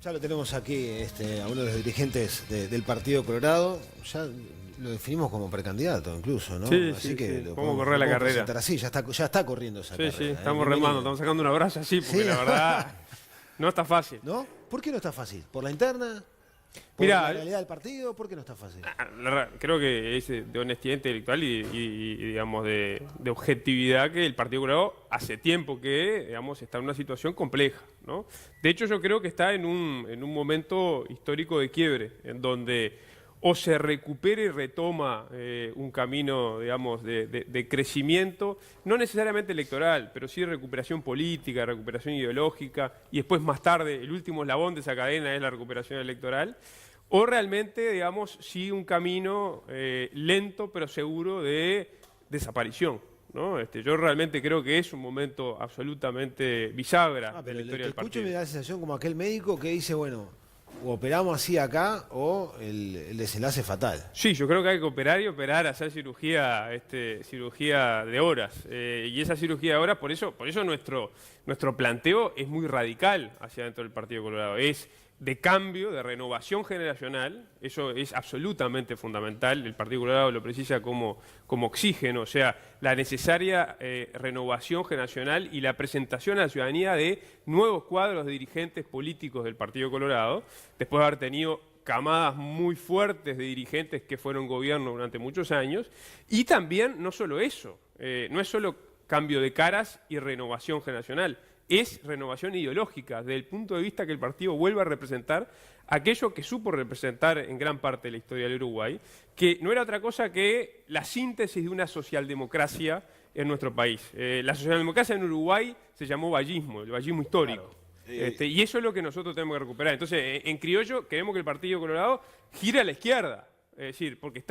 Ya lo tenemos aquí, a uno de los dirigentes del Partido Colorado. Ya lo definimos como precandidato incluso, ¿no? Sí, Así sí, que sí. lo Vamos a correr la carrera. presentar así, ya está corriendo esa Sí, carrera. sí, estamos remando, Bienvenido. estamos sacando una brasa así, porque Sí. la verdad no está fácil. ¿No? ¿Por qué no está fácil? ¿Por la interna? ¿Por Mirá, la realidad del partido? ¿Por qué no está fácil? Creo que es de honestidad intelectual y, digamos, de objetividad que el Partido Colorado hace tiempo que, digamos, está en una situación compleja, ¿no? De hecho, yo creo que está en un momento histórico de quiebre, en donde o se recupera y retoma un camino, digamos, de crecimiento, no necesariamente electoral, pero sí de recuperación política, recuperación ideológica, y después más tarde, el último eslabón de esa cadena es la recuperación electoral, o realmente, digamos, sí un camino lento pero seguro de desaparición, ¿no? Yo realmente creo que es un momento absolutamente bisagra de Pero la historia del te escucho y partido. me da la sensación como aquel médico que dice, bueno, o operamos así acá o el desenlace es fatal. Sí, yo creo que hay que operar y operar, hacer cirugía, cirugía de horas. Y esa cirugía de horas, por eso nuestro planteo es muy radical hacia dentro del Partido Colorado. Es de cambio, de renovación generacional, eso es absolutamente fundamental. El Partido Colorado lo precisa como oxígeno, o sea, la necesaria renovación generacional y la presentación a la ciudadanía de nuevos cuadros de dirigentes políticos del Partido Colorado, después de haber tenido camadas muy fuertes de dirigentes que fueron gobierno durante muchos años, y también no solo eso, no es solo cambio de caras y renovación generacional, es renovación ideológica, desde el punto de vista que el partido vuelva a representar aquello que supo representar en gran parte de la historia del Uruguay, que no era otra cosa que la síntesis de una socialdemocracia en nuestro país. La socialdemocracia en Uruguay se llamó vallismo, el vallismo histórico. Claro. Y eso es lo que nosotros tenemos que recuperar. Entonces, en criollo, queremos que el Partido Colorado gire a la izquierda. Es decir, porque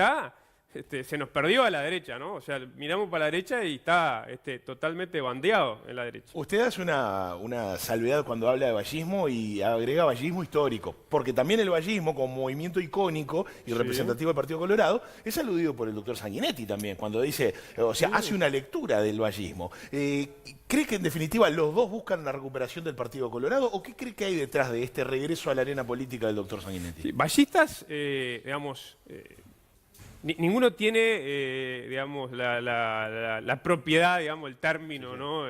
se nos perdió a la derecha, ¿no? O sea, miramos para la derecha y está totalmente bandeado en la derecha. Usted hace una salvedad cuando habla de vallismo y agrega vallismo histórico, porque también el vallismo, como movimiento icónico y representativo del Partido Colorado, es aludido por el doctor Sanguinetti también, cuando dice, o sea, hace una lectura del vallismo. ¿Cree que en definitiva los dos buscan la recuperación del Partido Colorado o qué cree que hay detrás de este regreso a la arena política del doctor Sanguinetti? Sí, vallistas, digamos... Ninguno tiene, digamos, la propiedad, digamos, el término, ¿no?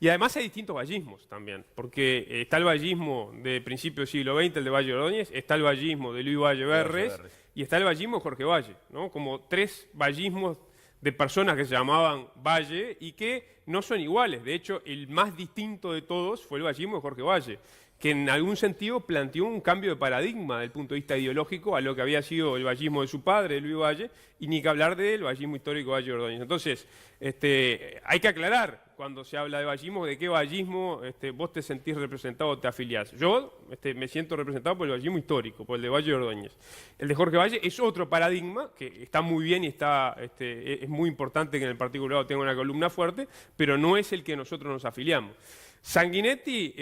Y además hay distintos vallismos también, porque está el vallismo de principios del siglo XX, el de Valle Ordóñez, está el vallismo de Luis Valle Berres y está el vallismo de Jorge Valle, ¿no? Como tres vallismos de personas que se llamaban Valle y que no son iguales. De hecho, el más distinto de todos fue el vallismo de Jorge Valle, que en algún sentido planteó un cambio de paradigma desde el punto de vista ideológico a lo que había sido el vallismo de su padre, Luis Valle, y ni que hablar del vallismo histórico de Valle Ordóñez. Entonces, hay que aclarar cuando se habla de vallismo, de qué vallismo vos te sentís representado o te afiliás. Yo me siento representado por el vallismo histórico, por el de Valle Ordóñez. El de Jorge Valle es otro paradigma que está muy bien y es muy importante que en el Partido Colorado tenga una columna fuerte, pero no es el que nosotros nos afiliamos. Sanguinetti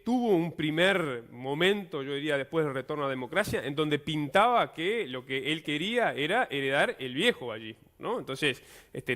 tuvo un primer momento, yo diría, después del retorno a la democracia, en donde pintaba que lo que él quería era heredar el viejo vallismo, ¿no? Entonces,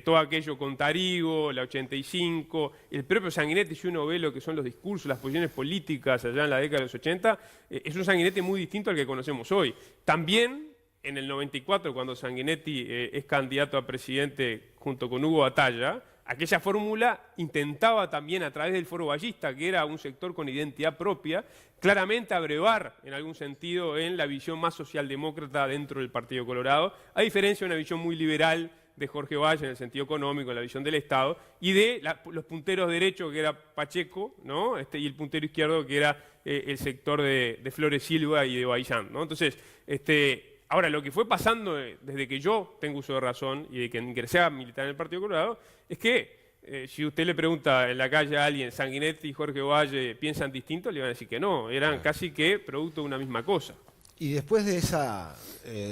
todo aquello con Tarigo, la 85, el propio Sanguinetti, si uno ve lo que son los discursos, las posiciones políticas allá en la década de los 80, es un Sanguinetti muy distinto al que conocemos hoy. También, en el 94, cuando Sanguinetti es candidato a presidente junto con Hugo Atalla, aquella fórmula intentaba también a través del foro vallista, que era un sector con identidad propia, claramente abrevar en algún sentido en la visión más socialdemócrata dentro del Partido Colorado, a diferencia de una visión muy liberal de Jorge Valle en el sentido económico, en la visión del Estado, y de los punteros derechos, que era Pacheco, ¿no? Y el puntero izquierdo, que era el sector de Flores Silva y de Baillán, ¿no? Entonces, ahora, lo que fue pasando desde que yo tengo uso de razón y de que ingresé a militar en el Partido Colorado es que si usted le pregunta en la calle a alguien, Sanguinetti y Jorge Valle piensan distinto, le van a decir que no, eran casi que producto de una misma cosa. Y después de esa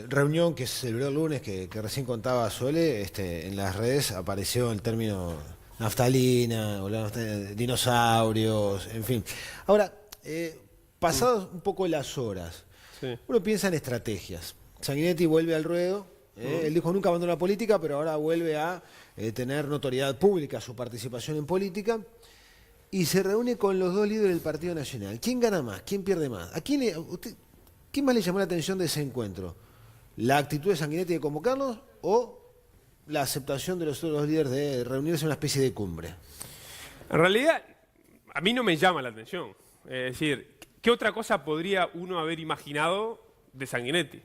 reunión que se celebró el lunes, que recién contaba Sole, en las redes apareció el término naftalina, dinosaurios, en fin. Ahora, pasados un poco las horas, uno piensa en estrategias. Sanguinetti vuelve al ruedo, él dijo nunca abandonó la política, pero ahora vuelve a tener notoriedad pública su participación en política. y se reúne con los dos líderes del Partido Nacional. ¿Quién gana más? ¿Quién pierde más? ¿Qué más le llamó la atención de ese encuentro? ¿La actitud de Sanguinetti de convocarlos o la aceptación de los otros líderes de reunirse en una especie de cumbre? En realidad, a mí no me llama la atención. Es decir, ¿qué otra cosa podría uno haber imaginado de Sanguinetti?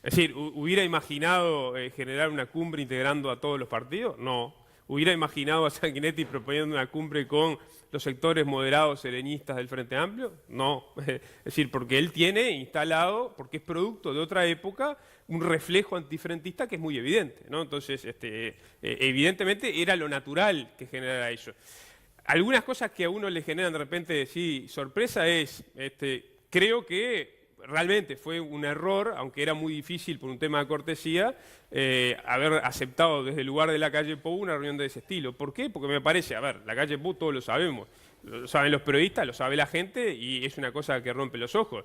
Es decir, ¿hubiera imaginado generar una cumbre integrando a todos los partidos? No. ¿Hubiera imaginado a Sanguinetti proponiendo una cumbre con los sectores moderados sereñistas del Frente Amplio? No. Es decir, porque él tiene instalado, porque es producto de otra época, un reflejo antifrentista que es muy evidente, ¿no? Entonces, evidentemente era lo natural que generara eso. Algunas cosas que a uno le generan de repente, sí, sorpresa es, creo que realmente fue un error, aunque era muy difícil por un tema de cortesía, haber aceptado desde el lugar de la calle Pou una reunión de ese estilo. ¿Por qué? Porque me parece, a ver, la calle Pou todos lo sabemos, lo saben los periodistas, lo sabe la gente y es una cosa que rompe los ojos.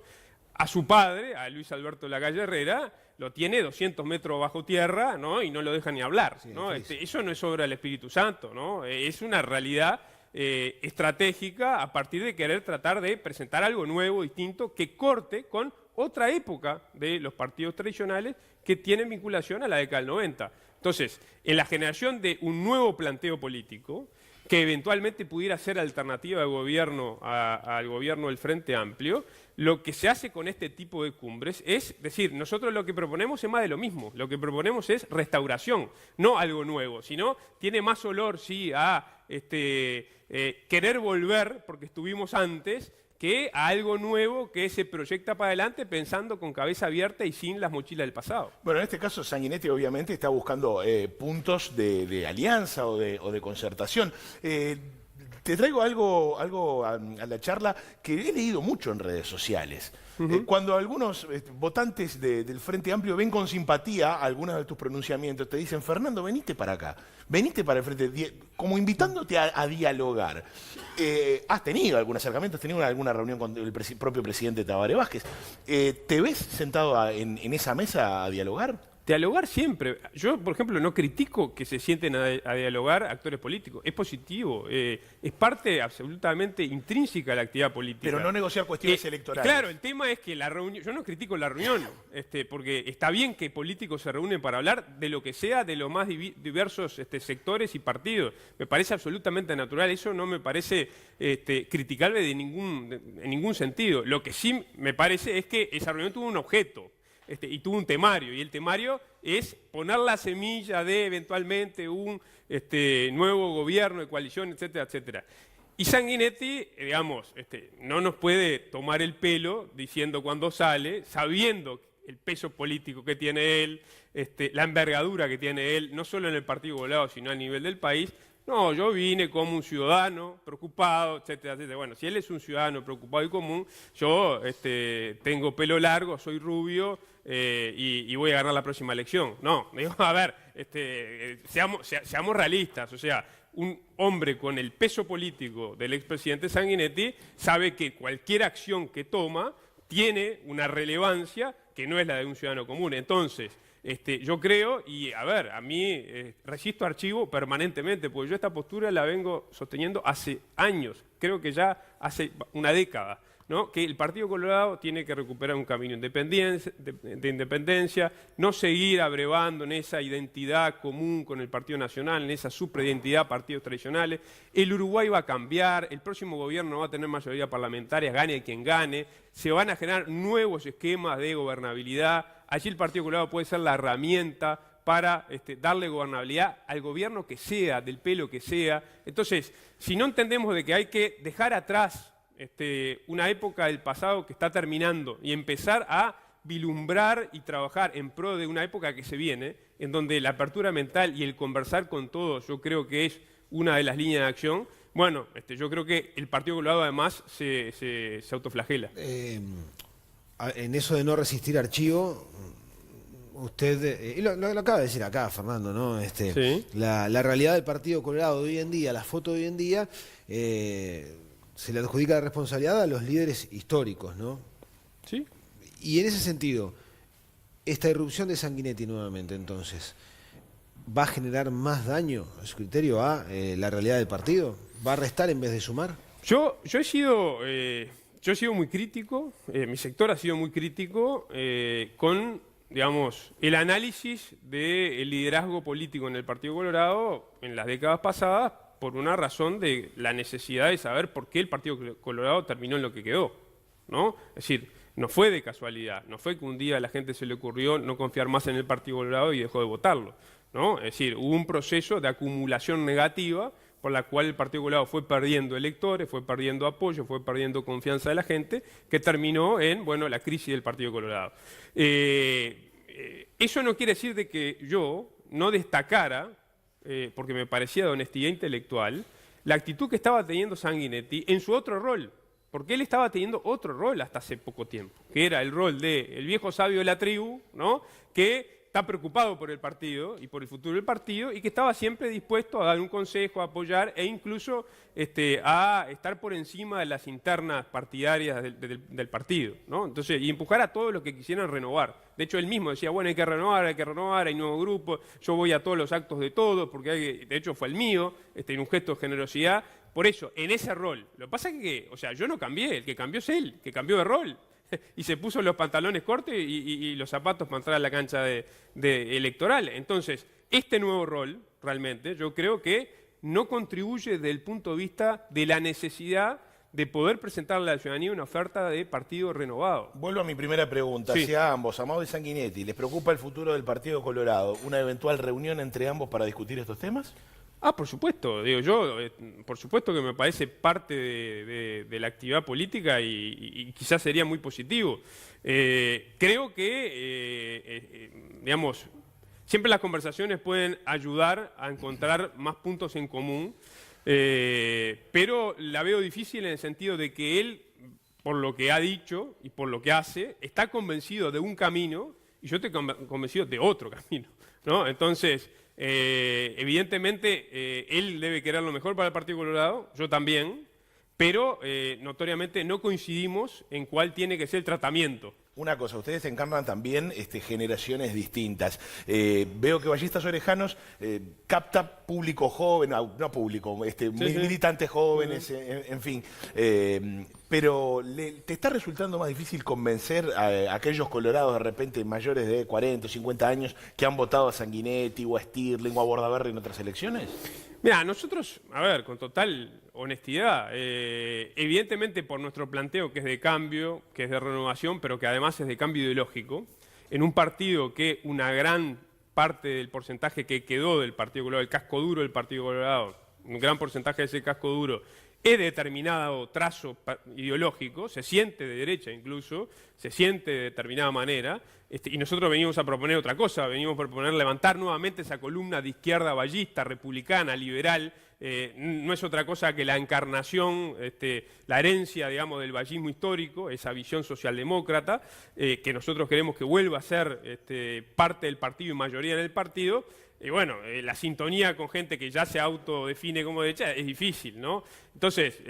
A su padre, a Luis Alberto Lacalle Herrera, lo tiene 200 metros bajo tierra, ¿no? Y no lo deja ni hablar, ¿no? Eso no es obra del Espíritu Santo, ¿no? Es una realidad estratégica a partir de querer tratar de presentar algo nuevo, distinto, que corte con otra época de los partidos tradicionales que tienen vinculación a la década del 90. Entonces, en la generación de un nuevo planteo político, que eventualmente pudiera ser alternativa de gobierno al gobierno del Frente Amplio, lo que se hace con este tipo de cumbres es decir, nosotros lo que proponemos es más de lo mismo, lo que proponemos es restauración, no algo nuevo, sino tiene más olor, sí, a querer volver, porque estuvimos antes, que a algo nuevo que se proyecta para adelante pensando con cabeza abierta y sin las mochilas del pasado. Bueno, en este caso Sanguinetti obviamente está buscando puntos de alianza o de concertación. Te traigo algo a la charla que he leído mucho en redes sociales. Cuando algunos votantes del Frente Amplio ven con simpatía algunos de tus pronunciamientos, te dicen, Fernando, venite para acá, venite para el Frente, como invitándote a dialogar. ¿Has tenido algún acercamiento? ¿Has tenido alguna reunión con el propio presidente Tabaré Vázquez? ¿Te ves sentado en esa mesa a dialogar? Dialogar siempre. Yo, por ejemplo, no critico que se sienten a dialogar actores políticos. Es positivo. Es parte absolutamente intrínseca de la actividad política. Pero no negociar cuestiones electorales. Claro, el tema es que la reunión... Yo no critico la reunión, porque está bien que políticos se reúnen para hablar de lo que sea, de los más diversos sectores y partidos. Me parece absolutamente natural. Eso no me parece criticable en ningún sentido. Lo que sí me parece es que esa reunión tuvo un objeto. Y tuvo un temario, y el temario es poner la semilla de eventualmente un nuevo gobierno de coalición, etcétera, etcétera. Y Sanguinetti, digamos, no nos puede tomar el pelo diciendo cuando sale, sabiendo el peso político que tiene él, la envergadura que tiene él, no solo en el Partido Colorado, sino a nivel del país. No, yo vine como un ciudadano preocupado, etcétera, etcétera. Bueno, si él es un ciudadano preocupado y común, yo tengo pelo largo, soy rubio y voy a ganar la próxima elección. No, digo, a ver, seamos realistas. O sea, un hombre con el peso político del expresidente Sanguinetti sabe que cualquier acción que toma tiene una relevancia que no es la de un ciudadano común. Entonces, yo creo, y a ver, a mí resisto archivo permanentemente, porque yo esta postura la vengo sosteniendo hace años, creo que ya hace una década, ¿no? Que el Partido Colorado tiene que recuperar un camino de independencia, no seguir abrevando en esa identidad común con el Partido Nacional, en esa superidentidad partidos tradicionales. El Uruguay va a cambiar, el próximo gobierno va a tener mayoría parlamentaria, gane quien gane, se van a generar nuevos esquemas de gobernabilidad. Allí el Partido Colorado puede ser la herramienta para darle gobernabilidad al gobierno que sea, del pelo que sea. Entonces, si no entendemos de que hay que dejar atrás una época del pasado que está terminando y empezar a vislumbrar y trabajar en pro de una época que se viene, en donde la apertura mental y el conversar con todos, yo creo que es una de las líneas de acción. Bueno, yo creo que el Partido Colorado además se autoflagela. En eso de no resistir archivo, usted, y lo acaba de decir acá, Fernando, ¿no? Sí. La realidad del Partido Colorado de hoy en día, la foto de hoy en día, se le adjudica la responsabilidad a los líderes históricos, ¿no? Sí. Y en ese sentido, esta irrupción de Sanguinetti nuevamente, entonces, ¿va a generar más daño, a su criterio, a la realidad del partido? ¿Va a restar en vez de sumar? Yo he sido muy crítico, mi sector ha sido muy crítico con, digamos, el análisis del liderazgo político en el Partido Colorado en las décadas pasadas por una razón de la necesidad de saber por qué el Partido Colorado terminó en lo que quedó, ¿no? Es decir, no fue de casualidad, no fue que un día a la gente se le ocurrió no confiar más en el Partido Colorado y dejó de votarlo, ¿no? Es decir, hubo un proceso de acumulación negativa por la cual el Partido Colorado fue perdiendo electores, fue perdiendo apoyo, fue perdiendo confianza de la gente, que terminó en, bueno, la crisis del Partido Colorado. Eso no quiere decir de que yo no destacara, porque me parecía de honestidad intelectual, la actitud que estaba teniendo Sanguinetti en su otro rol, porque él estaba teniendo otro rol hasta hace poco tiempo, que era el rol del viejo sabio de la tribu, ¿no? Que está preocupado por el partido y por el futuro del partido y que estaba siempre dispuesto a dar un consejo, a apoyar e incluso a estar por encima de las internas partidarias del partido, ¿no? Entonces, y empujar a todos los que quisieran renovar. De hecho, él mismo decía, bueno, hay que renovar, hay nuevo grupo, yo voy a todos los actos de todos, porque de hecho fue el mío, en un gesto de generosidad. Por eso, en ese rol, lo que pasa es que, o sea, yo no cambié, el que cambió es él, que cambió de rol. Y se puso los pantalones cortos y los zapatos para entrar a la cancha de electoral. Entonces, este nuevo rol, realmente, yo creo que no contribuye desde el punto de vista de la necesidad de poder presentarle a la ciudadanía una oferta de partido renovado. Vuelvo a mi primera pregunta. Sí. Si a ambos, Amado y Sanguinetti, les preocupa el futuro del Partido Colorado, ¿una eventual reunión entre ambos para discutir estos temas? Por supuesto, digo yo, por supuesto que me parece parte de la actividad política y quizás sería muy positivo. Creo que, digamos, siempre las conversaciones pueden ayudar a encontrar más puntos en común, pero la veo difícil en el sentido de que él, por lo que ha dicho y por lo que hace, está convencido de un camino y yo estoy convencido de otro camino, ¿no? Entonces, evidentemente, él debe querer lo mejor para el Partido Colorado, yo también, pero notoriamente no coincidimos en cuál tiene que ser el tratamiento. Una cosa, ustedes encarnan también generaciones distintas. Veo que Ballistas Orejanos capta público joven, no público, militantes jóvenes, en fin. Pero ¿te está resultando más difícil convencer a aquellos colorados de repente mayores de 40 o 50 años que han votado a Sanguinetti o a Stirling o a Bordaberry en otras elecciones? Mira, nosotros, a ver, con total honestidad, evidentemente por nuestro planteo que es de cambio, que es de renovación, pero que además es de cambio ideológico, en un partido que una gran parte del porcentaje que quedó del Partido Colorado, el casco duro del Partido Colorado, un gran porcentaje de ese casco duro, es de determinado trazo ideológico, se siente de derecha incluso, se siente de determinada manera, y nosotros venimos a proponer otra cosa, venimos a proponer levantar nuevamente esa columna de izquierda ballista, republicana, liberal, no es otra cosa que la encarnación, la herencia, digamos, del vallismo histórico, esa visión socialdemócrata, que nosotros queremos que vuelva a ser parte del partido y mayoría en el partido. Y bueno, la sintonía con gente que ya se autodefine como derecha es difícil, ¿no? Entonces,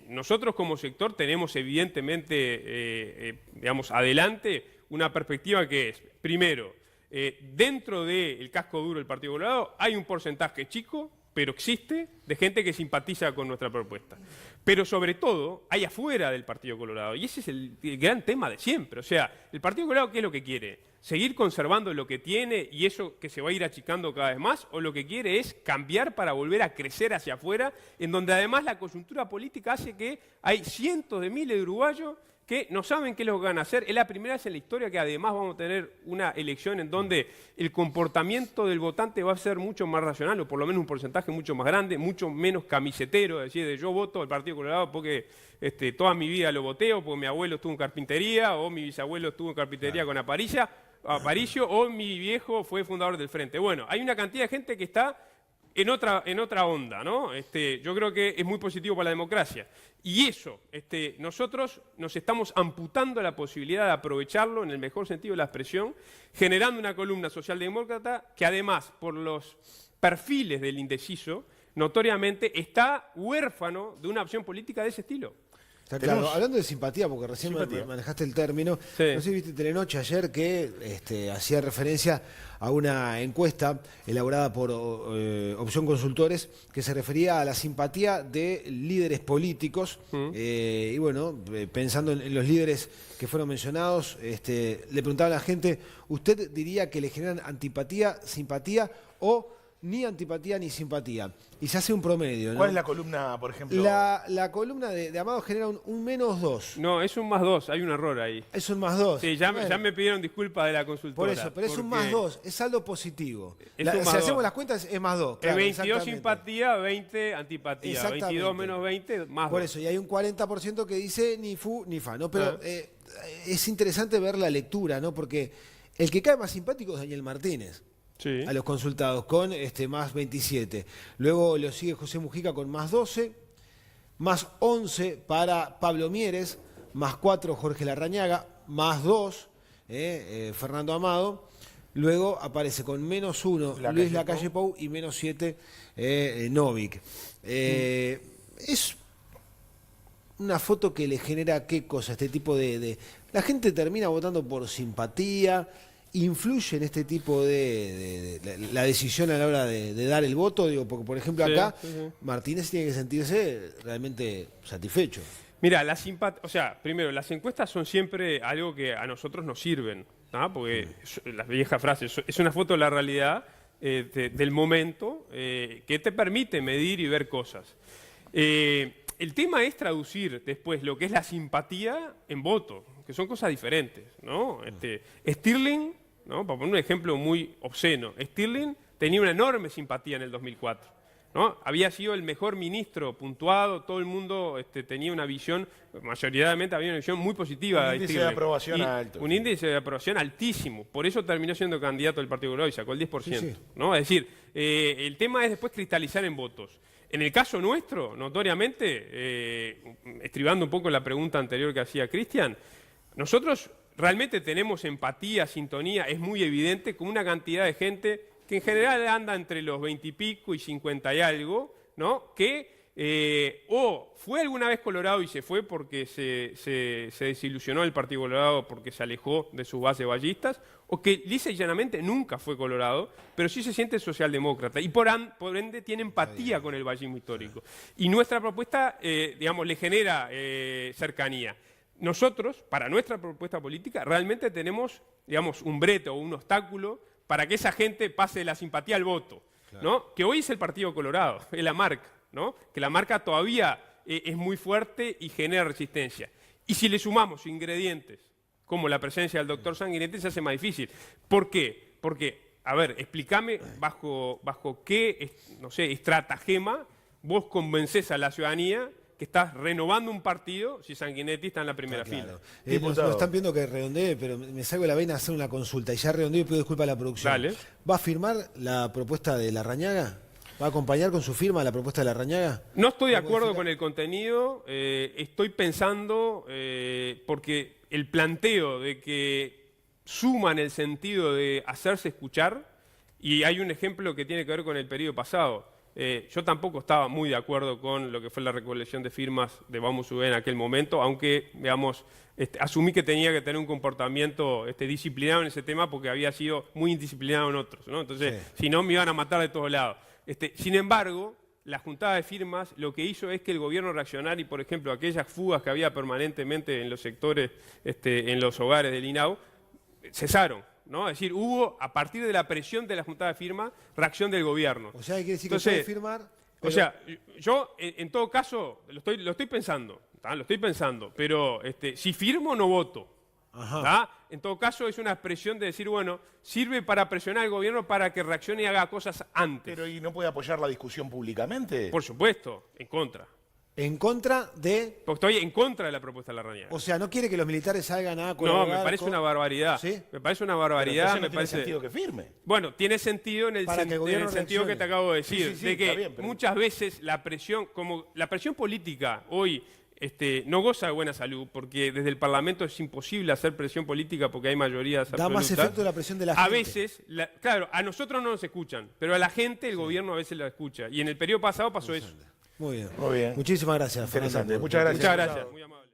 nosotros como sector tenemos evidentemente, digamos, adelante una perspectiva que es, primero, dentro del casco duro del Partido Colorado hay un porcentaje chico, pero existe, de gente que simpatiza con nuestra propuesta. Pero sobre todo, hay afuera del Partido Colorado, y ese es el gran tema de siempre. O sea, el Partido Colorado, ¿qué es lo que quiere? ¿Seguir conservando lo que tiene y eso que se va a ir achicando cada vez más? ¿O lo que quiere es cambiar para volver a crecer hacia afuera, en donde además la coyuntura política hace que hay cientos de miles de uruguayos que no saben qué es lo que van a hacer? Es la primera vez en la historia que además vamos a tener una elección en donde el comportamiento del votante va a ser mucho más racional, o por lo menos un porcentaje mucho más grande, mucho menos camisetero, es decir, de yo voto al Partido Colorado porque toda mi vida lo voteo, porque mi abuelo estuvo en carpintería, o mi bisabuelo estuvo en carpintería con Aparicio, o mi viejo fue fundador del Frente. Bueno, hay una cantidad de gente que está en otra onda, ¿no? Yo creo que es muy positivo para la democracia. Y eso, nosotros nos estamos amputando la posibilidad de aprovecharlo en el mejor sentido de la expresión, generando una columna socialdemócrata que además, por los perfiles del indeciso, notoriamente está huérfano de una opción política de ese estilo. Está claro. Tenemos- Hablando de simpatía, porque recién Simpatía. manejaste el término, Sí. no sé si viste Telenoche ayer que hacía referencia a una encuesta elaborada por Opción Consultores que se refería a la simpatía de líderes políticos y bueno, pensando en los líderes que fueron mencionados, le preguntaba a la gente, ¿usted diría que le generan antipatía, simpatía o ni antipatía ni simpatía? Y se hace un promedio, ¿no? ¿Cuál es la columna, por ejemplo? La columna de Amado genera un -2. No, es un +2, hay un error ahí. Es un +2. Sí, ya Bueno, me pidieron disculpas de la consultora. por eso, pero es un porque +2, es saldo positivo. Es un Si +2. hacemos las cuentas es +2. Es Claro, 22 exactamente. simpatía, 20 antipatía. Exactamente. 22 menos 20, más Por 2. eso, y hay un 40% que dice ni fu ni fa, ¿no? Pero Ah. es interesante ver la lectura, ¿no? Porque el que cae más simpático es Daniel Martínez. Sí. A los consultados con +27. Luego lo sigue José Mujica con +12, +11 para Pablo Mieres, +4 Jorge Larrañaga, +2 Fernando Amado. Luego aparece con -1 Lacalle Luis Lacalle Pou y -7 Novik. Es una foto que le genera qué cosa, este tipo de... La gente termina votando por simpatía, influye en este tipo de la decisión a la hora de dar el voto, digo, porque por ejemplo Sí, acá sí, sí. Martínez tiene que sentirse realmente satisfecho. Mira, o sea, primero, las encuestas son siempre algo que a nosotros nos sirven, ¿no? Porque la vieja frase, es una foto de la realidad del momento que te permite medir y ver cosas. El tema es traducir después lo que es la simpatía en voto, que son cosas diferentes, ¿no? Stirling, ¿no? Para poner un ejemplo muy obsceno, Stirling tenía una enorme simpatía en el 2004, ¿no? Había sido el mejor ministro puntuado, todo el mundo tenía una visión, mayoritariamente había una visión muy positiva Un de índice Stirling. de aprobación Y alto. Un índice de aprobación altísimo, por eso terminó siendo candidato del Partido Colorado y sacó el 10%, Sí, sí. ¿no? Es decir, el tema es después cristalizar en votos. En el caso nuestro, notoriamente, estribando un poco la pregunta anterior que hacía Cristian, nosotros realmente tenemos empatía, sintonía, es muy evidente, con una cantidad de gente que en general anda entre los 20 y pico y 50 y algo, ¿no? Que o fue alguna vez Colorado y se fue porque se desilusionó del Partido Colorado porque se alejó de sus bases ballistas, o que lisa y llanamente nunca fue Colorado, pero sí se siente socialdemócrata y por ende tiene empatía con el vallismo histórico. Y nuestra propuesta, digamos, le genera cercanía. Nosotros, para nuestra propuesta política, realmente tenemos, digamos, un brete o un obstáculo para que esa gente pase de la simpatía al voto, ¿no? Que hoy es el Partido Colorado, es la marca, ¿no? Que la marca todavía es muy fuerte y genera resistencia. Y si le sumamos ingredientes como la presencia del doctor Sanguinetti, se hace más difícil. ¿Por qué? Porque, a ver, explícame bajo qué, no sé, estratagema vos convencés a la ciudadanía que estás renovando un partido si Sanguinetti está en la primera fila. Claro. Diputado. Nos están pidiendo que redondee, pero me salgo de la vena a hacer una consulta y ya redondeo y pido disculpas a la producción. Dale. ¿Va a firmar la propuesta de Larrañaga? ¿Va a acompañar con su firma la propuesta de Larrañaga? No estoy de ¿Va a acuerdo modificar? con el contenido, estoy pensando, porque el planteo de que suma en el sentido de hacerse escuchar, y hay un ejemplo que tiene que ver con el periodo pasado. Yo tampoco estaba muy de acuerdo con lo que fue la recolección de firmas de Vamos UB en aquel momento, aunque, digamos, asumí que tenía que tener un comportamiento disciplinado en ese tema porque había sido muy indisciplinado en otros, ¿no? Entonces, Sí. si no, me iban a matar de todos lados. Sin embargo, la juntada de firmas lo que hizo es que el gobierno reaccionara y, por ejemplo, aquellas fugas que había permanentemente en los sectores, en los hogares del INAU, cesaron, ¿no? Es decir, hubo, a partir de la presión de la juntada de firmas, reacción del gobierno. O sea, quiere decir Entonces, que puede firmar. O pero- sea, yo en todo caso lo estoy pensando, ¿tá? Lo estoy pensando, pero si firmo no voto. Ajá. ¿Tá? En todo caso es una expresión de decir, bueno, sirve para presionar al gobierno para que reaccione y haga cosas antes. Pero ¿y no puede apoyar la discusión públicamente? Por supuesto, en contra. En contra de... Porque estoy en contra de la propuesta de Larrañaga. O sea, no quiere que los militares salgan a No, colaborar me parece con- una barbaridad. ¿Sí? Me parece una Pero barbaridad, entonces no me tiene parece... sentido que firme. Bueno, tiene sentido en el, Para que el gobierno sentido que reaccione. te acabo de decir, Sí, sí, sí, de que está bien, pero- muchas veces la presión, como la presión política hoy no goza de buena salud, porque desde el Parlamento es imposible hacer presión política porque hay mayorías Da más absolutas. efecto la presión de la A gente. veces, claro, a nosotros no nos escuchan, pero a la gente el gobierno a veces la escucha. Y en el periodo pasado pasó eso. Muy bien. Muy bien. Muchísimas gracias, Fernando. Interesante. Muchas gracias. Muchas gracias, muy amable.